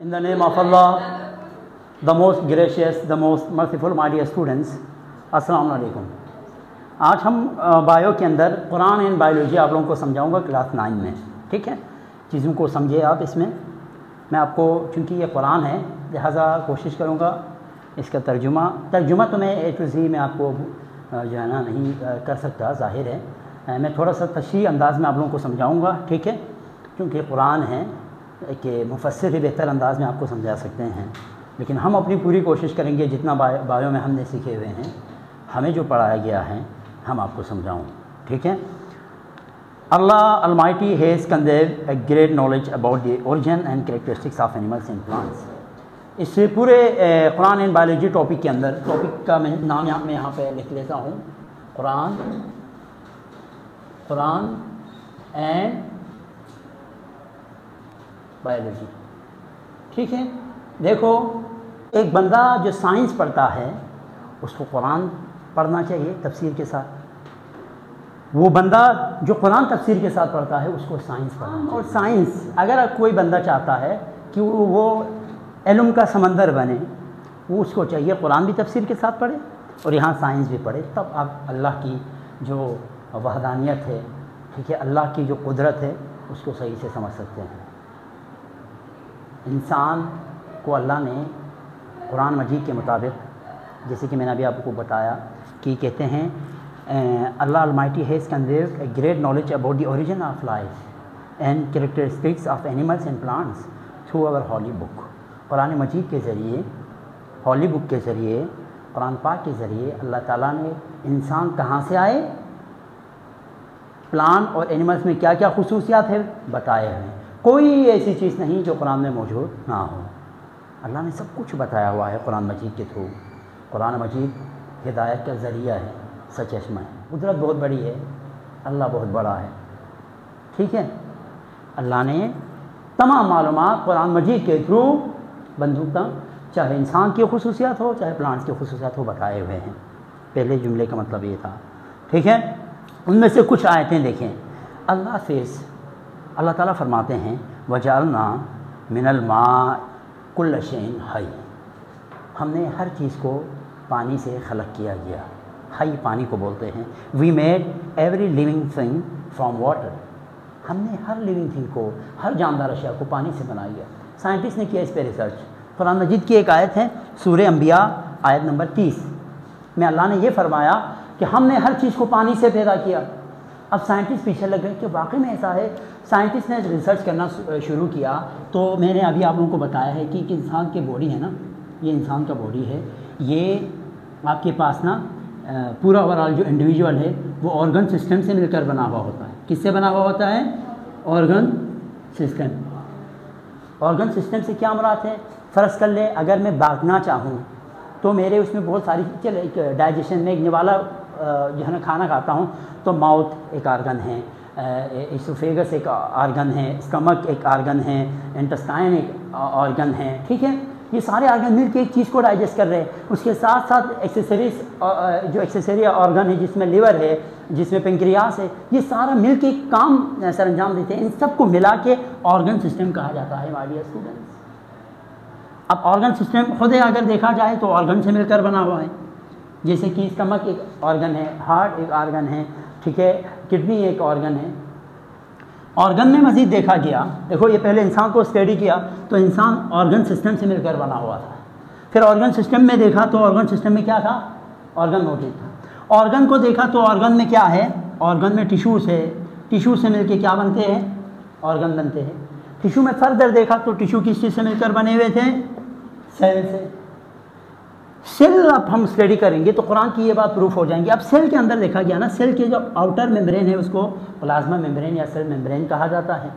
In the name of Allah, the most gracious, the most merciful, my dear students, अस्सलाम वालेकुम। आज हम bio के अंदर कुरान एंड बायोलॉजी आप लोगों को समझाऊंगा क्लास 9 में, ठीक है। चीज़ों को समझिए आप। इसमें मैं आपको, चूँकि ये कुरान है, लिहाजा कोशिश करूँगा इसका तर्जुमा तो मैं A to Z में आपको जो है ना नहीं कर सकता, ज़ाहिर है। मैं थोड़ा सा तशरीह अंदाज़ में आप लोगों को समझाऊँगा, ठीक है, क्योंकि कुरान है कि मुफस्सिर ही बेहतर अंदाज़ में आपको समझा सकते हैं। लेकिन हम अपनी पूरी कोशिश करेंगे जितना बायो में हमने सीखे हुए हैं, हमें जो पढ़ाया गया है, हम आपको समझाऊँ, ठीक है। Allah Almighty has conveyed a great knowledge about the origin and characteristics of animals and plants। इस पूरे कुरान एंड बायोलॉजी टॉपिक के अंदर, टॉपिक का मैं नाम मैं यहाँ पे लिख लेता हूँ, कुरान एंड बायोलॉजी, ठीक है। देखो, एक बंदा जो साइंस पढ़ता है उसको कुरान पढ़ना चाहिए तफसीर के साथ। वो बंदा जो कुरान तफसीर के साथ पढ़ता है उसको साइंस पढ़ना चाहिए। और साइंस अगर कोई बंदा चाहता है कि वो इल्म का समंदर बने, वो उसको चाहिए कुरान भी तफसीर के साथ पढ़े और यहाँ साइंस भी पढ़े। तब आप अल्लाह की जो वहदानियत है, ठीक है, अल्लाह की जो कुदरत है, उसको सही से समझ सकते हैं। इंसान को अल्लाह ने कुरान मजीद के मुताबिक, जैसे कि मैंने अभी आपको बताया कि कहते हैं Allah almighty has conveyed a great knowledge about the origin of life and characteristics of animals and plants through our holy book. Quran Majeed के ज़रिए, हॉली बुक के ज़रिए, कुरान पाक के ज़रिए अल्लाह ताला ने इंसान कहाँ से आए, प्लांट और एनिमल्स में क्या क्या खुसूसियात है बताए हैं। कोई ऐसी चीज़ नहीं जो कुरान में मौजूद ना हो। अल्लाह ने सब कुछ बताया हुआ है कुरान मजीद के थ्रू। कुरान मजीद हिदायत का ज़रिया है, सचश्मा है। कुदरत बहुत बड़ी है, अल्लाह बहुत बड़ा है, ठीक है। अल्लाह ने तमाम मालूमात कुरान मजीद के थ्रू बंदों का, चाहे इंसान की खुसूसियात हो चाहे प्लांट्स की खुसूसियात हो, बताए हुए हैं। पहले जुमले का मतलब ये था, ठीक है। उनमें से कुछ आयतें देखें। अल्लाह ताला फरमाते हैं वजअलना मिनल मा कुल्ल शैइन हई। हमने हर चीज़ को पानी से खलक किया गया। हई पानी को बोलते हैं। We made every living thing from water. हमने हर लिविंग थिंग को, हर जानदार अशिया को पानी से बनाया। साइंटिस्ट ने किया इस पर रिसर्च। कुरान मजीद की एक आयत है, सूरह अंबिया आयत नंबर 30 में अल्लाह ने यह फरमाया कि हमने हर चीज़ को पानी से पैदा किया। अब साइंटिस्ट पीछे लग गए कि वाकई में ऐसा है। साइंटिस्ट ने रिसर्च करना शुरू किया तो मैंने अभी आप लोगों को बताया है कि इंसान की बॉडी है ना, ये इंसान का बॉडी है, ये आपके पास ना पूरा ओवरऑल जो इंडिविजुअल है वो ऑर्गन सिस्टम से मिलकर बना हुआ होता है। किससे बना हुआ होता है? Organ system. ऑर्गन सिस्टम से क्या मुराद है? फ़र्ज़ कर ले अगर मैं भागना चाहूँ तो मेरे उसमें बहुत सारी, चल एक डाइजेशन में एक निवाला जो है ना खाना खाता हूँ तो माउथ एक आर्गन है, इसोफेगस एक आर्गन है, स्टमक एक आर्गन है, इंटेस्टाइन एक आर्गन है, ठीक है। ये सारे आर्गन मिलकर एक चीज़ को डाइजेस्ट कर रहे हैं। उसके साथ साथ एक्सेसरीज, जो एक्सेसरी ऑर्गन है जिसमें लिवर है, जिसमें पेंक्रियास है, ये सारा मिलकर एक काम सर अंजाम देते हैं। इन सब को मिला के ऑर्गन सिस्टम कहा जाता है माय डियर स्टूडेंट्स। अब ऑर्गन सिस्टम खुद अगर देखा जाए तो ऑर्गन से मिलकर बना हुआ है। जैसे कि स्टमक एक ऑर्गन है, हार्ट एक ऑर्गन है, ठीक है, किडनी एक ऑर्गन है। ऑर्गन में मज़ीद देखा गया, देखो ये पहले इंसान को स्टडी किया तो इंसान ऑर्गन सिस्टम से मिलकर बना हुआ था। फिर ऑर्गन सिस्टम में देखा तो ऑर्गन सिस्टम में क्या था? ऑर्गन मौजूद था। ऑर्गन को देखा तो ऑर्गन में क्या है? ऑर्गन में टिश्यूज़ है। टिश्यू से मिलकर क्या बनते हैं? ऑर्गन बनते हैं। टिश्यू में फर्दर देखा तो टिश्यू किस चीज़ से मिलकर बने हुए थे? सेल से। सेल अब हम स्टडी करेंगे तो कुरान की ये बात प्रूफ हो जाएंगी। अब सेल के अंदर देखा गया ना, सेल के जो आउटर मेम्ब्रेन है उसको प्लाज्मा मेम्ब्रेन या सेल मेम्ब्रेन कहा जाता है।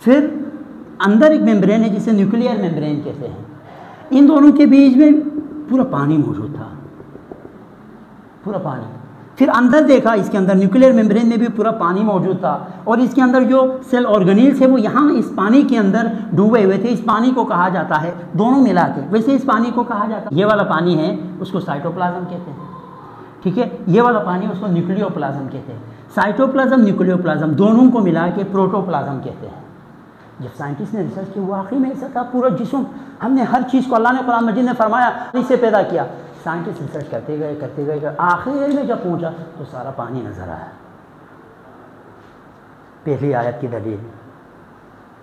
फिर अंदर एक मेम्ब्रेन है जिसे न्यूक्लियर मेम्ब्रेन कहते हैं। इन दोनों के बीच में पूरा पानी मौजूद था, पूरा पानी। फिर अंदर देखा, इसके अंदर न्यूक्लियर मेम्ब्रेन में भी पूरा पानी मौजूद था और इसके अंदर जो सेल ऑर्गेनील्स है वो यहाँ इस पानी के अंदर डूबे हुए थे। इस पानी को कहा जाता है, दोनों मिला के, वैसे इस पानी को कहा जाता है, ये वाला पानी है उसको साइटोप्लाज्म कहते हैं, ठीक है। ये वाला पानी उसको न्यूक्लियोप्लाज्म कहते हैं। साइटोप्लाज्म न्यूक्लियोप्लाज्म दोनों को मिला के प्रोटोप्लाज्म कहते हैं। جب سائنٹسٹ نے ریسرچ کی واقعی میں ایسا تھا، پورا جسم ہم نے ہر چیز کو اللہ نے قرآن مجید نے فرمایا پانی سے پیدا کیا. سائنٹسٹ ریسرچ کرتے گئے آخر میں جب پہنچا تو سارا پانی نظر آیا. پہلی آیت کی دلیل.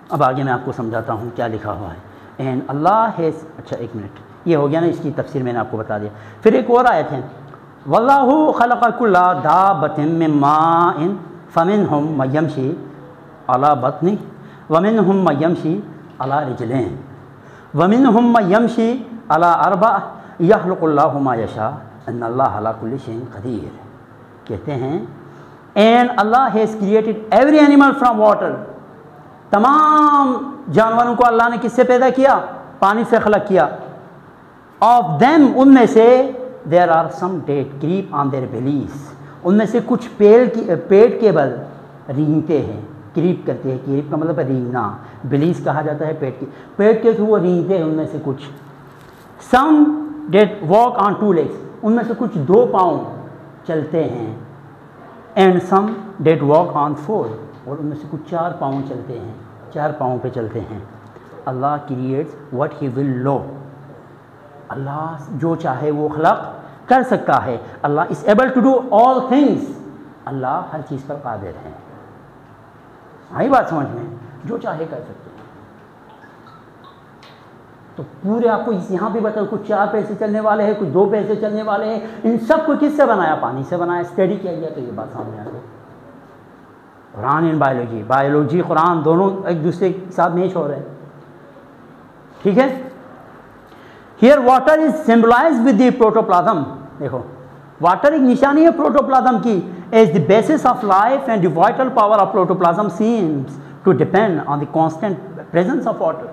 اب آگے میں آپ کو سمجھاتا ہوں کیا لکھا ہوا ہے. اینڈ اللہ ہیز، اچھا ایک منٹ، یہ ہو گیا نا، اس کی تفسیر میں نے آپ کو بتا دیا. پھر ایک اور آیت ہے، واللہ خلق کل دابۃ من ماء فمنہم من یمشی علی بطنہ ومنہم من یمشی علی رجلین ومنہم من یمشی علی اربع یخلق اللہ ما یشاء ان اللہ علی کل شیء قدیر. کہتے ہیں and Allah has created every animal from water. تمام جانوروں کو اللہ نے کس سے پیدا کیا؟ پانی سے خلق کیا. آف دیم، ان میں سے there are some that creep on their bellies, ان میں سے کچھ پیٹ کے بل رینگتے ہیں، کریپ کرتے ہیں. کریپ کا مطلب ہے رینگنا، بیلیز کہا جاتا ہے پیٹ کے تھرو وہ رینگتے ہیں ان میں سے کچھ. Some that walk on two legs, ان میں سے کچھ 2 پاؤں چلتے ہیں. And some that walk on 4، اور ان میں سے کچھ 4 پاؤں چلتے ہیں، 4 پاؤں پہ چلتے ہیں. اللہ کریٹس واٹ ہی ول لو. اللہ جو چاہے وہ خلق کر سکتا ہے. Allah is able to do all things. Allah ہر چیز پر قادر ہے. آئی بات سمجھ میں؟ جو چاہے کر سکتے ہیں. تو پورے آپ کو یہاں پہ بتا، کچھ 4 پیسے چلنے والے ہیں، کچھ 2 پیسے چلنے والے ہیں. ان سب کو کس سے بنایا؟ پانی سے بنایا. اسٹڈی کیا گیا تو یہ بات سامنے آ گئی. قرآن اینڈ بایولوجی قرآن دونوں ایک دوسرے کے ساتھ میچ ہو رہے ہیں. ٹھیک ہے. Here water is symbolized with the protoplasm. دیکھو واٹر ایک نشانی ہے پروٹوپلازم کی. As the basis of life and the vital power of protoplasm seems to depend on the constant presence of water.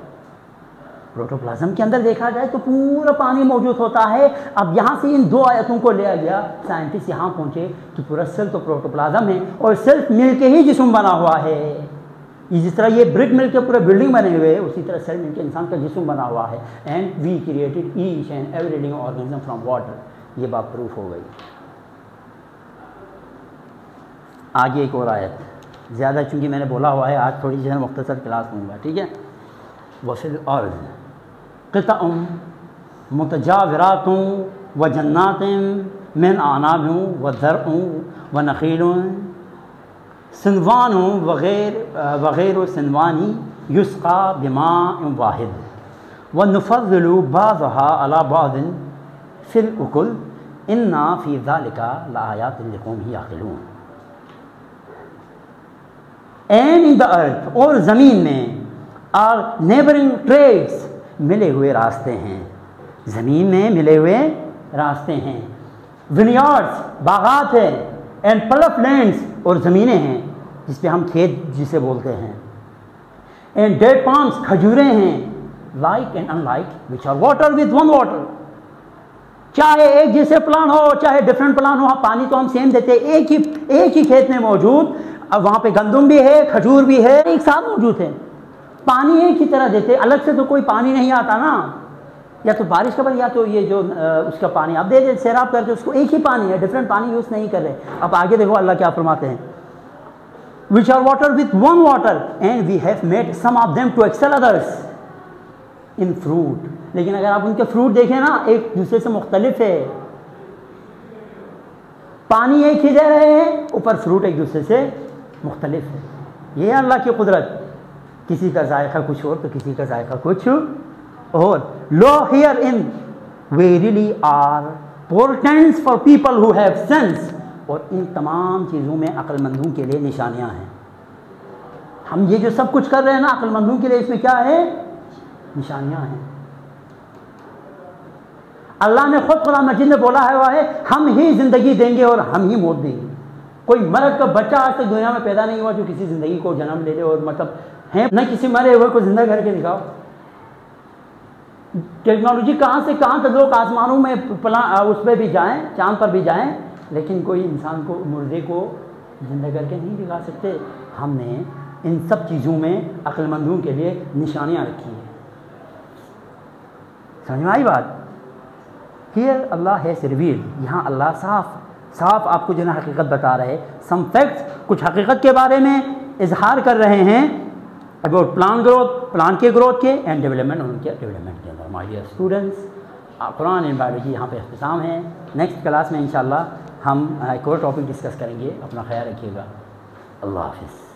Protoplasm کے اندر دیکھا جائے تو پورا پانی موجود ہوتا ہے. اب یہاں سے ان 2 آیتوں کو لیا گیا، سائنٹسٹ یہاں پہنچے کہ پورا سیل تو پروٹوپلازم ہے، اور سیل مل کے ہی جسم بنا ہوا ہے. جس طرح یہ برک مل کے پورے بلڈنگ بنے ہوئے ہیں، اسی طرح سیل مل کے انسان کا جسم بنا ہوا ہے. And we created each and every living organism from water. یہ بات پروف ہو گئی. آگے ایک اور آیت، زیادہ چونکہ میں نے بولا ہوا ہے آج تھوڑی سی مختصر کلاس لوں گا. ٹھیک ہے. وفی الارض قطع متجاورات وجنات من اعناب وزرع ونخیل صنوان وغیر صنوان یسقى بماء واحد ونفضل بعضها على بعض فی الاکل ان فی ذلک لآیات لقوم یعقلون. اینڈ ان دا ارتھ، اور زمین میں، اور نیبرنگ ٹریڈس، ملے ہوئے راستے ہیں. زمین میں ملے ہوئے راستے ہیں. ونیارڈس، باغات ہیں. اینڈ پلف لینڈس، اور زمینیں ہیں جس پہ ہم کھیت جسے بولتے ہیں. اینڈ ڈیٹ پالمس، کھجوریں ہیں. Like and in like which are water with one water. چاہے ایک جیسے پلان ہو چاہے ڈفرینٹ پلان ہو، پانی تو ہم سیم دیتے ہیں. ایک ہی کھیت میں موجود، اب وہاں پہ گندم بھی ہے، کھجور بھی ہے، ایک ساتھ موجود ہے. پانی ایک ہی طرح دیتے. الگ سے تو کوئی پانی نہیں آتا نا، یا تو بارش کا پانی یا تو یہ جو اس کا پانی آپ دے دے سیراب کرتے، اس کو ایک ہی پانی ہے، ڈفرینٹ پانی یوز نہیں کر رہے. اب آگے دیکھو اللہ کیا فرماتے ہیں. which are water with one water and we have made some of them to excel others in fruit. لیکن اگر آپ ان کے فروٹ دیکھیں نا، ایک دوسرے سے مختلف ہے. پانی ایک ہی دے رہے ہیں، اوپر فروٹ ایک دوسرے سے مختلف ہے. یہ ہے اللہ کی قدرت. کسی کا ذائقہ کچھ اور تو کسی کا ذائقہ کچھ اور. Lo here in verily are portents for people who have sense. اور ان تمام چیزوں میں عقل مندوں کے لیے نشانیاں ہیں. ہم یہ جو سب کچھ کر رہے ہیں نا، عقل مندوں کے لیے اس میں کیا ہے؟ نشانیاں ہیں. اللہ نے خود قرآن مجید میں بولا ہے ہم ہی زندگی دیں گے اور ہم ہی موت دیں گے. کوئی مرد کا بچہ آج تک دنیا میں پیدا نہیں ہوا جو کسی زندگی کو جنم لے لے، اور مطلب ہے نہ کسی مرے ہوئے کو زندہ کر کے دکھاؤ. ٹیکنالوجی کہاں سے کہاں تک، لوگ آسمانوں میں اس پہ بھی جائیں، چاند پر بھی جائیں، لیکن کوئی انسان کو، مردے کو زندہ کر کے نہیں دکھا سکتے. ہم نے ان سب چیزوں میں عقل مندوں کے لیے نشانیاں رکھی ہیں. سمجھ میں آئی بات؟ ہیئر اللہ ہیز ریویلڈ، یہاں اللہ صاف آپ کو جو نا حقیقت بتا رہے. سم فیکٹس، کچھ حقیقت کے بارے میں اظہار کر رہے ہیں. اباؤٹ پلان گروتھ، پلان کے گروتھ کے اینڈ ڈیولپمنٹ، ان کے ڈیولپمنٹ کے اندر. My dear students, Quran and biology یہاں پہ اختتام ہے. نیکسٹ کلاس میں انشاءاللہ ہم ایک اور ٹاپک ڈسکس کریں گے. اپنا خیال رکھیے گا. اللہ حافظ.